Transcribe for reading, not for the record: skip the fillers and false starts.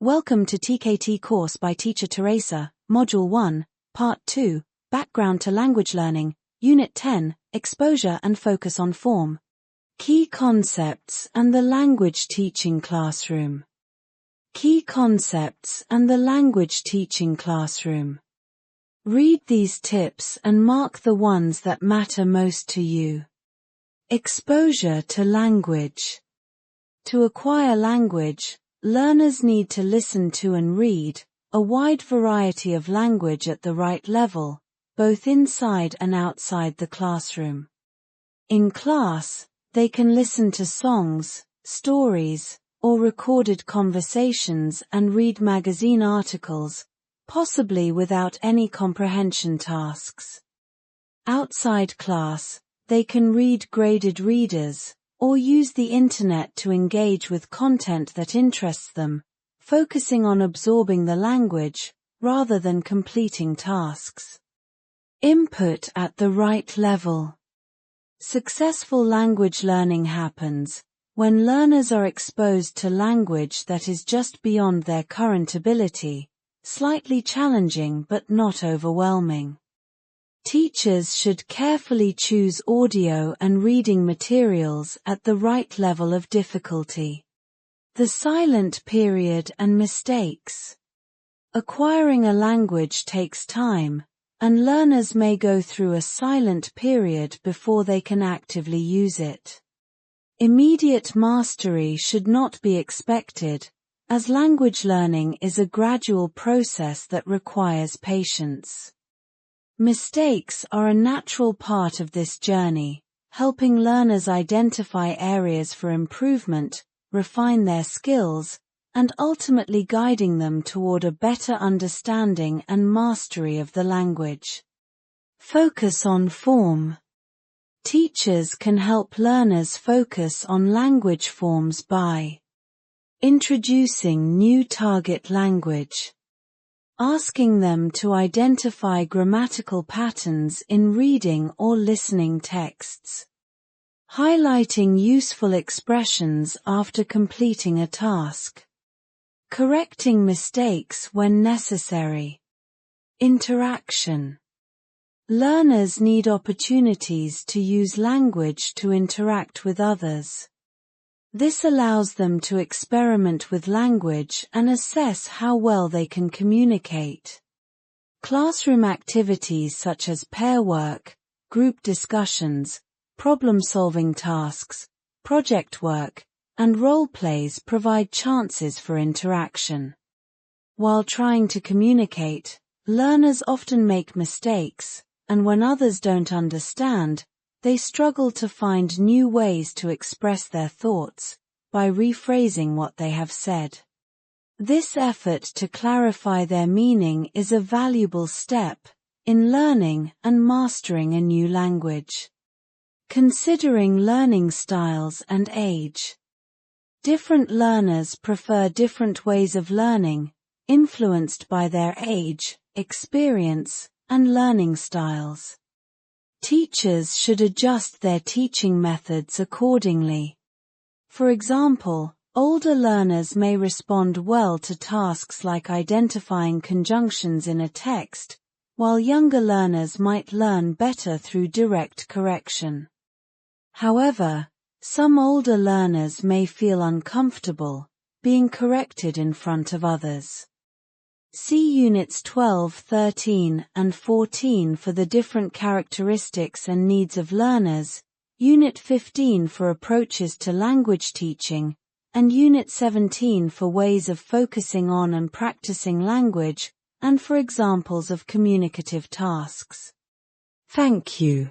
Welcome to TKT course by Teacher Teresa, Module 1, Part 2, Background to Language Learning, Unit 10, Exposure and Focus on Form. Key Concepts and the Language Teaching Classroom. Key Concepts and the Language Teaching Classroom. Read these tips and mark the ones that matter most to you. Exposure to language. To acquire language, learners need to listen to and read a wide variety of language at the right level, both inside and outside the classroom. In class, they can listen to songs, stories, or recorded conversations and read magazine articles, possibly without any comprehension tasks. Outside class, they can read graded readers, or use the internet to engage with content that interests them, focusing on absorbing the language, rather than completing tasks. Input at the right level. Successful language learning happens when learners are exposed to language that is just beyond their current ability, slightly challenging but not overwhelming. Teachers should carefully choose audio and reading materials at the right level of difficulty. The silent period and mistakes. Acquiring a language takes time, and learners may go through a silent period before they can actively use it. Immediate mastery should not be expected, as language learning is a gradual process that requires patience. Mistakes are a natural part of this journey, helping learners identify areas for improvement, refine their skills, and ultimately guiding them toward a better understanding and mastery of the language. Focus on form. Teachers can help learners focus on language forms by introducing new target language. Asking them to identify grammatical patterns in reading or listening texts. Highlighting useful expressions after completing a task. Correcting mistakes when necessary. Interaction. Learners need opportunities to use language to interact with others. This allows them to experiment with language and assess how well they can communicate. Classroom activities such as pair work, group discussions, problem-solving tasks, project work, and role plays provide chances for interaction. While trying to communicate, learners often make mistakes, and when others don't understand, they struggle to find new ways to express their thoughts by rephrasing what they have said. This effort to clarify their meaning is a valuable step in learning and mastering a new language. Considering learning styles and age. Different learners prefer different ways of learning, influenced by their age, experience, and learning styles. Teachers should adjust their teaching methods accordingly. For example, older learners may respond well to tasks like identifying conjunctions in a text, while younger learners might learn better through direct correction. However, some older learners may feel uncomfortable being corrected in front of others. See Units 12, 13, and 14 for the different characteristics and needs of learners, Unit 15 for approaches to language teaching, and Unit 17 for ways of focusing on and practicing language, and for examples of communicative tasks. Thank you.